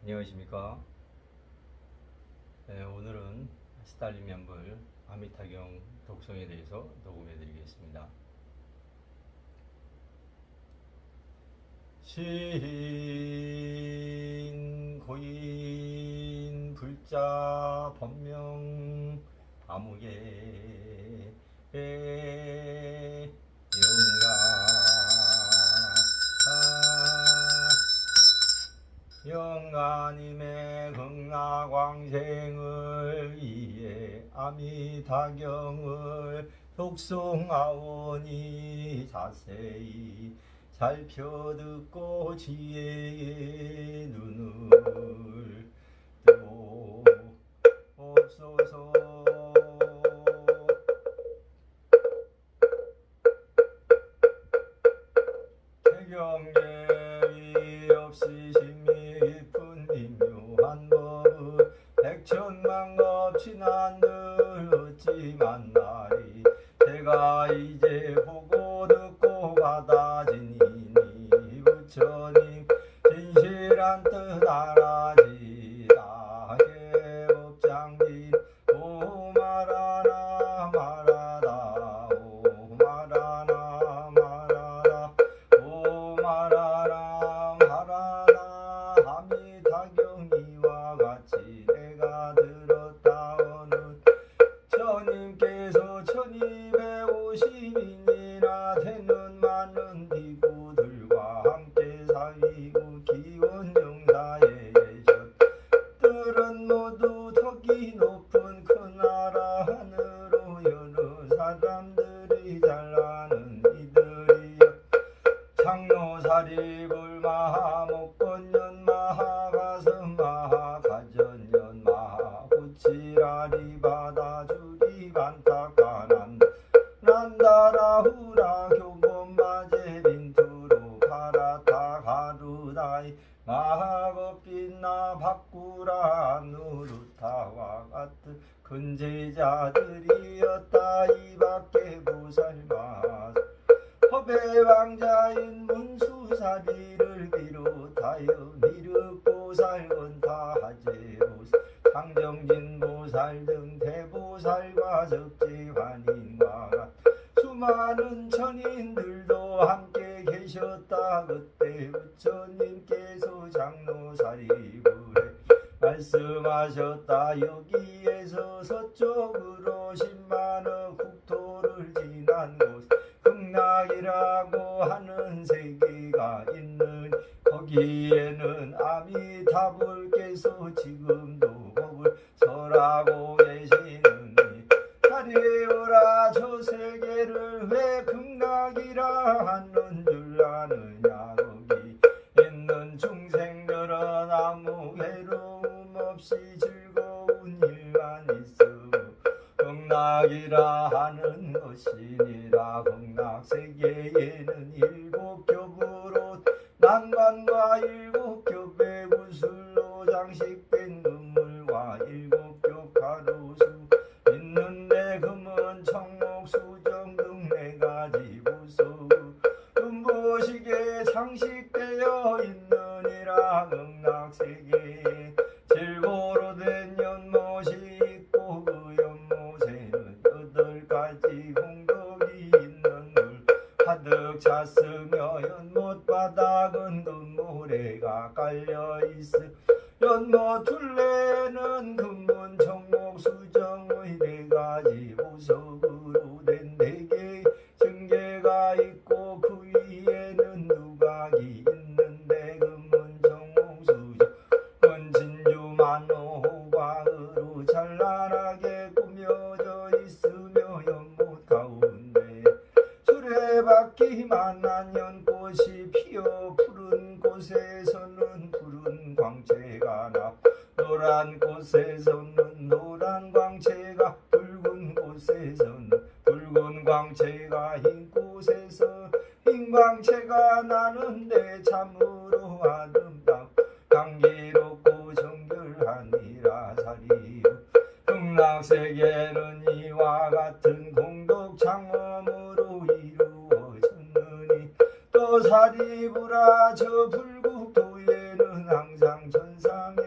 안녕하십니까. 오늘은 스탈린 면불 아미타경 독성에 대해서 녹음해 드리겠습니다. 시인 고인 불자 법명 아무개 영가님의 극락왕생을 위해 아미타경을 독송하오니 자세히 살펴듣고 지혜의 눈을 뜨고 옵소서. 태경계위 없이 심히 깊은 미묘한 법은 백천만급 친한들 어찌 만나리. 제가 이제 보고 듣고 받아지니 부처님 진실한 뜻 알아지라. 개법장진 오 말하나 말하다 오 말하나 말하다 오 말하나 말하나. 아미타경 이와 같이 내가 들었다오는 천님께서 1250인이나 되는 많은 비구들과 함께 사귀고 기원 영사에 계셨들은 모두 덕이 높은 큰 나라 하늘로 여러 사람들이 잘 아는 이들이여. 장로사리불 마하목건년 마하가슴 마하가전년 마하구치라리 바다주리 반타카난다 난다라후라 교본마제빈투로 파라타가루다이 마하겁빛나 바꾸라 누루타와 같은 큰 제자들이었다. 이밖에 보살마 허배왕자인 문수사리를 비롯하여 미륵보살 원타하제보살 상정진보살 등 대보살과 적지환인과 수많은 천인들도 함께 계셨다. 그때 부처님께서 장로사리불에 말씀하셨다. 여기에서 서쪽으로 10만억 국토를 지난 곳 극락이라고 하는 세계가 있는 거기에는 아미타불께서 지금도 법을 설하고 계시느니 하리오라. 저 세계를 왜 극락이라 하는 줄 아느냐. 거기 있는 중생들은 아무 괴로움 없이 즐거운 일만 있으며 극락이라 하는 것이니라. 극락세계에는 7겹으로 난관과 7겹의 구슬로 장식된 금물과 7겹 가로수 있는데 금은 청목 수정 등 4가지 부수 금보식에 장식되어 있느니라. 극락세계에 질보로 된 연못이 있고 그 연못에는 8가지 공덕이 있는 물 가득 찼으며 연못 바닥은 금모래가 깔려있으 연못 둘레는 금문 청목 수정의 4가지 보석으로 된 4개의 증계가 있고 그 위에는 누각이 있는데 금문 청목 수정은 진주만호광으로 찬란하게 꾸며져 있으며 연못 가운데 수레바퀴 만난 연꽃이 피어 푸른 곳에서는 푸른 광채가 나 노란 꽃에서는 노란 광채가 붉은 꽃에서는 붉은 광채가 흰 꽃에서 흰 광채가 나는데 참으로 아름다워 향기롭고 정결하니라. 사리요 극락세계는 이와 같은 공덕 창험으로 이루어졌느니 또 사리부라. 저 불국도에는 항상 천상이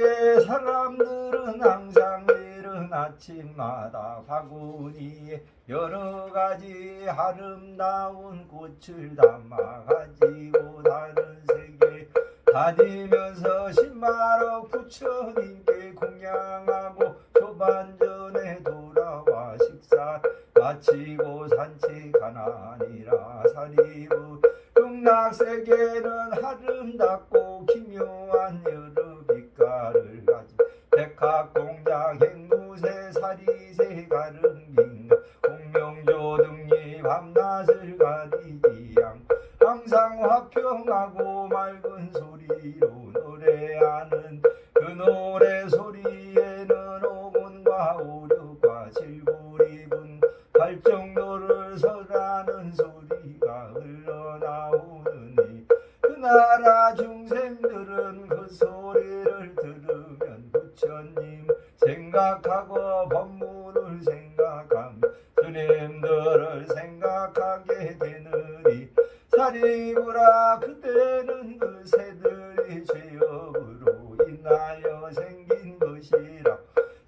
고도의 사람들은 항상 이른 아침마다 바구니에 여러가지 아름다운 꽃을 담아 가지고 다른 세계 다니면서 10만억 부처님께 공양하고 조반전에 돌아와 식사 마치고 산책하나니라. 사리부 극락세계는 아름답고 기묘한 여러 빛깔을 가진 백합공작 행무새 사리새 가릉긴가 공명조등이 밤낮을 가리지 않고 항상 화평하고 맑은 소리로 노래하는 그 노래 소리에는 오군과 오륙과 칠구리분 발정도를 설하는 소리가 흘러나오느니 그 나라 중생들은 그 소리를 들으면 부처님 생각하고 법문을 생각하며 스님들을 생각하게 되느니 사리부라 그때는 그 새들이 죄업으로 인하여 생긴 것이라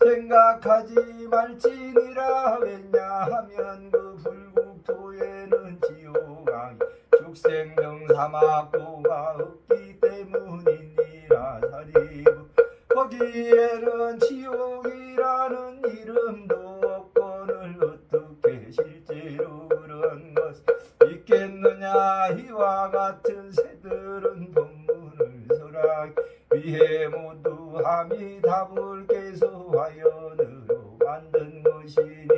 생각하지 말지니라. 왜냐하면 그 불국토에는 지옥왕이 축생 등 사막도가 없기 때문이니라. 사리부 거기에는 지옥이라는 이름도 없거늘 어떻게 실제로 그런 것이 있겠느냐. 이와 같은 새들은 법문을 설하기 위해 모두 아미타불께서 화연으로 만든 것이니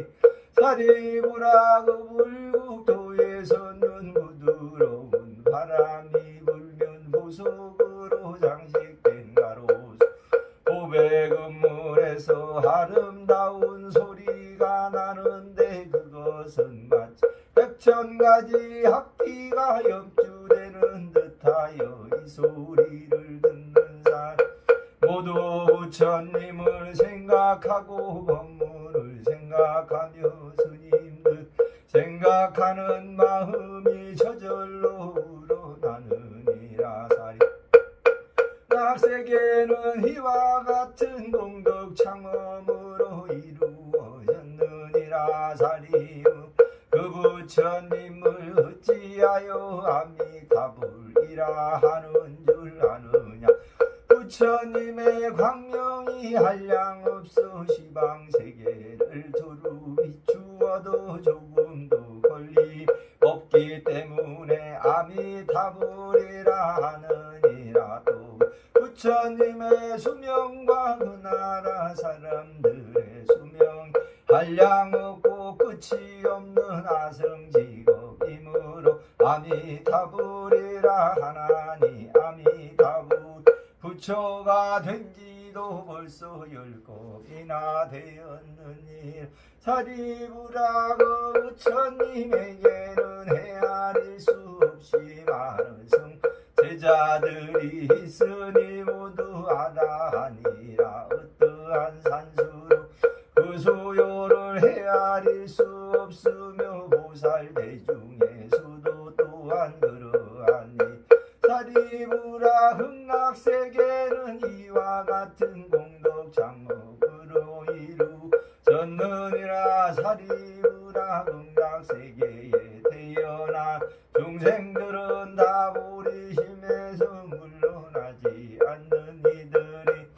사리부라 그 불국토에서는 부드러운 바람이 불면 보석으로 장식된 가로수 오백은물에서 아름다운 소리가 나는데 그것은 마치 백천가지 학기가 염주되는 듯하여 이 소리를 듣는 사람 모두 부처님을 생각하고 법문을 생각하며 스님들 생각하는 마음이 저절로 우러나느니라. 사리 낙세계는 이와 같은 공덕 창험으로 이루어졌느니라. 사리우 그 부처님을 어찌하여 아미타불이라 하는 줄 아느냐. 부처님의 광명이 한량없어 시방세계를 두루 비추어도 조금도 걸림 없기 때문에 아미타불이라 하느니라. 또 부처님의 수명과 그 나라 사람들의 수명 한량없고 끝이 없는 아성직업이므로 아미타불이라 하나니 아미타불 부처가 된 지도 벌써 10겁이나 되었느니 사리부라 그 부처님에게는 헤아릴 수 없이 많은 성 제자들이 있으니 모두 아다하니라. 어떠한 산수로 그 소요를 헤아릴 수 없으며 보살대중의 수도 또한 그러하니 사리부라 극락세계는 이와 같은 공덕 장목으로 이루어졌느니라. 사리부라 극락세계에 태어난 중생들은 다 보리심에서 물러나지 않는 이들이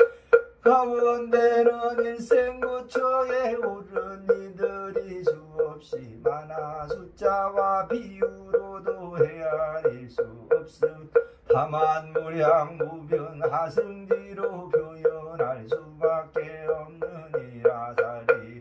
가운데는 일생부처에 오른 이들이 수없이 많아 숫자와 비유로도 헤아릴 수 없음. 다만 무량무변 하승지로 표현할 수밖에 없느니라. 사리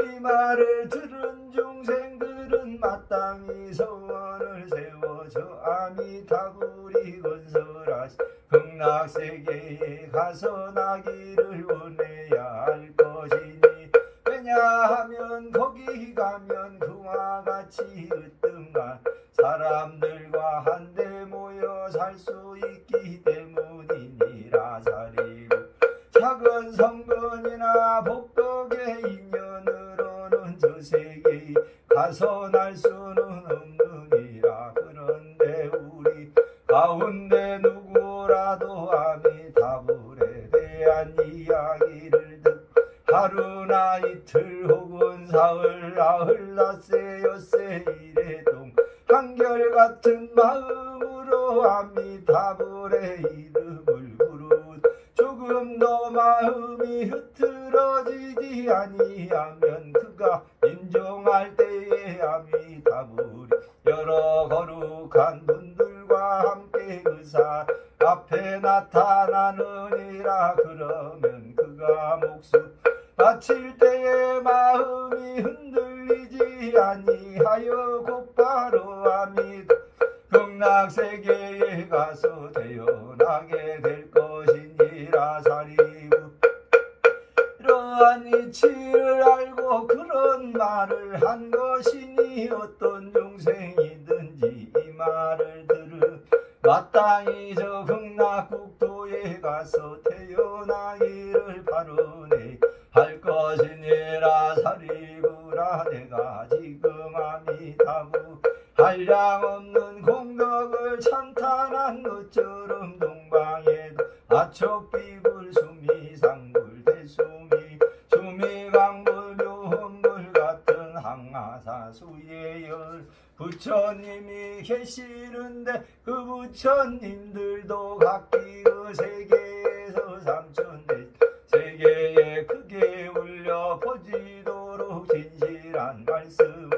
이 말을 들은 중생들은 마땅히 서원을 세워 저 아미타불이 건설하시 극락세계에 가서 나기를 원해야 할 것이니 왜냐하면 거기 가면 그와 같이 으뜸한 사람들과 한데 모여 살 수 있기 때문이니라. 사리부 작은 성근이나 복덕의 인연으로는 저 세계에 가서 날 수는 없느니라. 그런데 우리 가운데 누구라도 아미타불에 대한 자세한 이야기를 듣고 하루나 이틀 혹은 사흘 나흘 닷새 엿새 이래동 한결같은 마음으로 아미타불의 이름을 부르 조금 더 마음이 흐트러지지 아니하면 그가 인정할 때에 아미타불이 여러 거룩한 분들과 함께 그 산 앞에 나타나느니라. 그러면 그가 목숨 바칠 때에 마음이 흔들리지 아니하여 곧바로 아미타 극락세계에 가서 태어나게 될 것이니라. 사리부 이러한 이치를 알고 그런 말을 한 것이니 어떤 중생이든지 이 말을 들으 마땅히 저 극락국토에 가서 태어나기를 바르네 할 것이니라. 사리부라 내가 지금 아미타불 한량없는 공덕을 찬탄한 것처럼 동방에도 아촉비불 수미상불 대수미 수미강불 묘험불 같은 항아사수의 열 부처님이 계시는데 그 부처님들도 각기 그 세계에서 삼천대 세계에 크게 울려 퍼지도록 진실한 말씀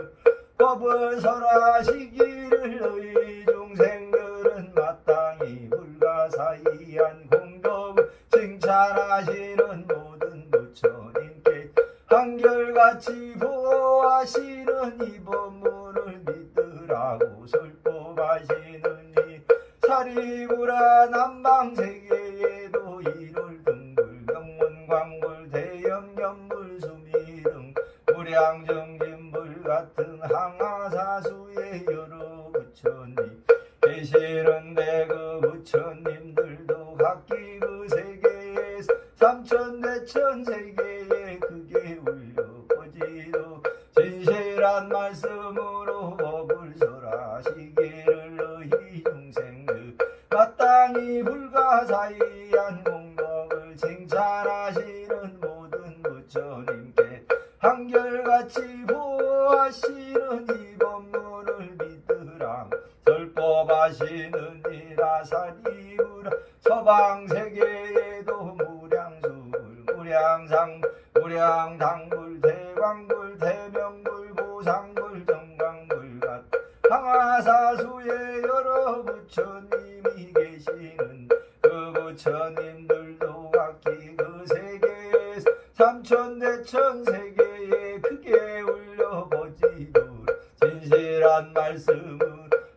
법을 설하시기를 너희 중생들은 마땅히 불가사의한 공덕을 칭찬하시는 모든 부처님께 한결같이 보호하시는 이 법문을 믿으라고 설법하시느니 사리부라 남방세계에도 일월 등불 명문광불 대염견불 수미 등 무량정진불 같은 항아사수의 여러 부처님 계시는데 그 부처님들도 각기 그 세계에서 삼천대천 세계에 크게 울려 퍼지도 진실한 말씀으로 법을 설하시기를 너희 중생들 마땅히 불가사의한 공덕을 칭찬하시는 모든 부처님께 한결같이 보호하시는 이 법문을 믿으라 설법하시느니라. 사리부라 서방세계에도 무량수불 무량상 무량당불 대광불 대명불 보상불 정광불 같은 항아사수의 여러 부처님이 계시는 그 부처님들도 각기 그 세계에서 삼천대천 세계에 크게 울려 퍼지도록 진실한 말씀을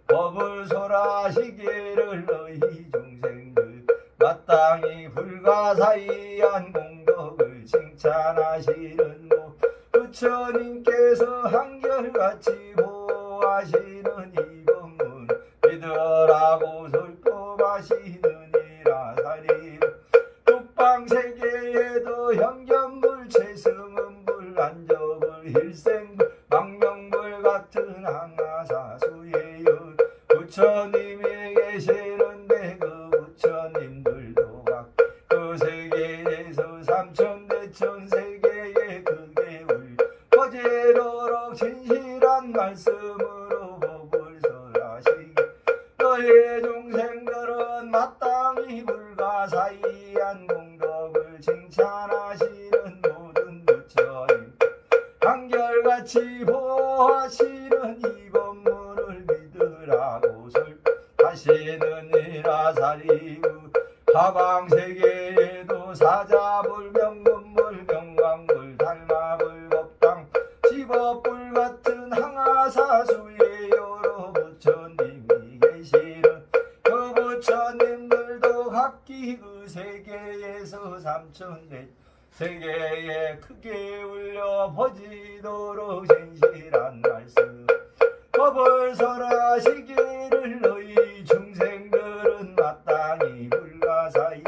법을 설하시기를 너희 중생들 마땅히 불가사의한 공덕을 칭찬하시는 부처님께서 한결같이 보호하시는 이 법문 믿으라고 설법하시느니라. 사리 북방세계에도 현견불 최승은불 안저불 일생불 망명불 같은 항아사수의 연 부처님이 계시는데 그 부처님들도 각 그 세계에서 삼천대천 세계에 크게 울려 퍼지도록 진실한 말씀으로 법을 설하시기 너희 중생들은 마땅히 불가사의한 공덕을 칭찬하시는 모든 부처님 한결같이 보호하시는 이 법문을 믿으라고 설하시느니라. 사리부 하방세계에도 사자불 명문불 명광불 달마불 법당 집업불 같은 항아사수의 여러 부처님이 계시는 그 부처님들도 각기 그 세계에서 삼천대 세계에 크게 울려 퍼지도록 진실한 말씀 법을 설하시기를 너희 중생들은 마땅히 불가사의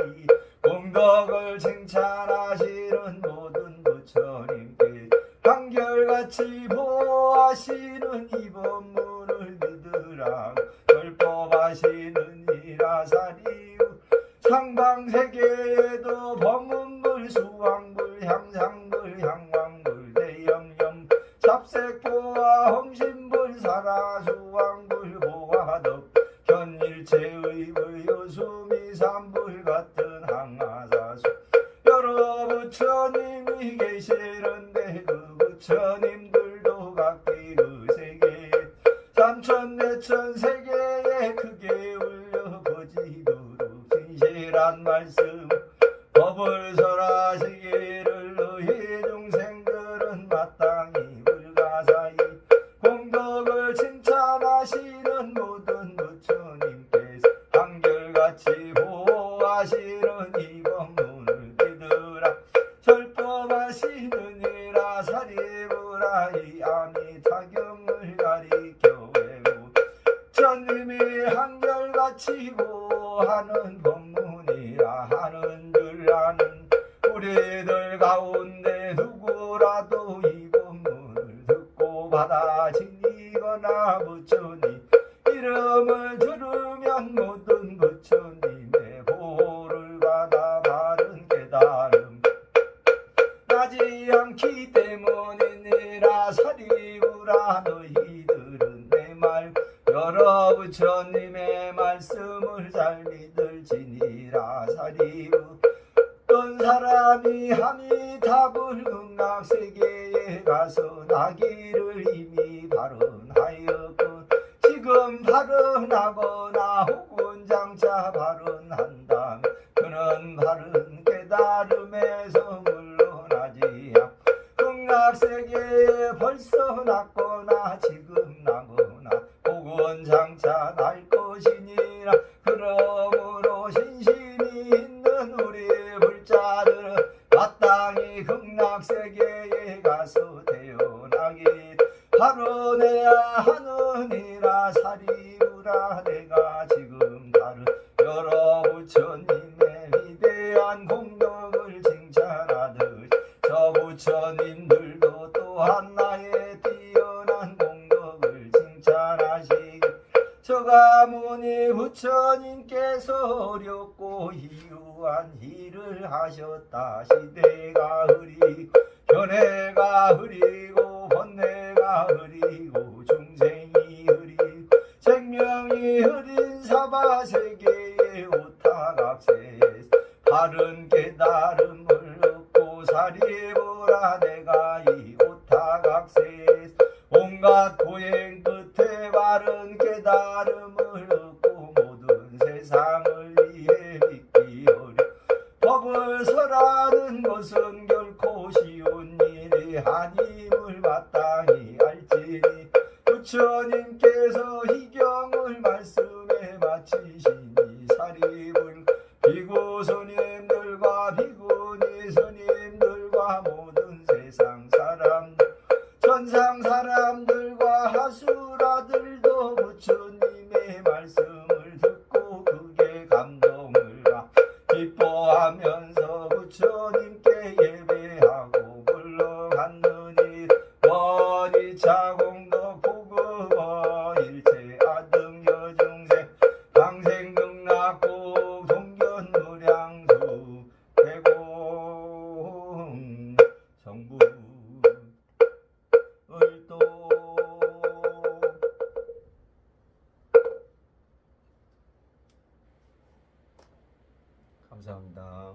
공덕을 칭찬하시는 모든 부처님께 한결같이 보호하시는 이 법문을 믿으라 설법하시느니라. 사리우 상방세계에도 법문 향상불 향왕불 대염염 잡색보와 홍신불 사라수왕불 보화덕 견일체의 의요수미삼불 같은 항아사수 여러 부처님이 계시는데 그 부처님들도 각기 그 세계 삼천 내천 세계에 크게 울려 거지도록 진실한 말씀 법을 설하시기를 너희 중생들은 마땅히 불가사의 공덕을 칭찬하시는 모든 부처님께서 한결같이 보호하시는 이 법문을 믿으라 절법하시느니라 사리부라 이 아미타경을 가리켜 외우 부처님이 한결같이 보호하는 법문이라 하는 줄 아는 우리들 가운데 누구라도 이 법문을 듣고 받아지니거나 부처님 이름을 들으면 모든 부처님의 보호를 받아 바른 깨달음 나지 않기 때문이니라 사리부라 너희들은 내 말 여러 부처님의 말씀을 잘 믿을지니라 사리부 어떤 사람이 아미타불 극락세계에 가서 나기를 이미 발언하였건 지금 발언하거나 혹은 장차 발언한다면 그는 바른 깨달음에서 물러나지 않고 극락세계에 벌써 났거나 지금 나거나 혹은 장차 날 것이니라 그러므로 신심이 있는 우리 불자들은 마땅히 극락세계에 가서 태어나길 바로내야 하느니라 사리부라 내가 지금 다른 여러 부처님의 위대한 공덕을 칭찬하듯 저 부처님들도 또한 나의 뛰어난 공덕을 칭찬하시길 저 가문이 부처님께서 어렵고 희유한 일을 하셨다 시대가 흐리고 견해가 흐리고 번뇌가 흐리고 중생이 흐리고 생명이 흐린 사바세계의 오타각세에서 바른 깨달음을 얻고 사리보라 내가 이 오타각세에서 온갖 고행 끝에 바른 깨달음을 얻고 모든 세상을 위해 믿기 어려 법을 설하는 것은 결코 쉬운 일이 아님을 마땅히 알지니 부처님께서 희경을 말씀에 마치시니 사리불 비구 스님들과 비구니 스님들과 모든 세상 사람들 천상 사람들과 하수라들도 부처님의 말씀을 듣고 크게 감동을 받 기뻐하면서 부처님께 예배하고 물러갔느니 원이차 공덕 보급어 일체 아등여 중생 방생극락국 동견무량수 대공 정부 을도 감사합니다.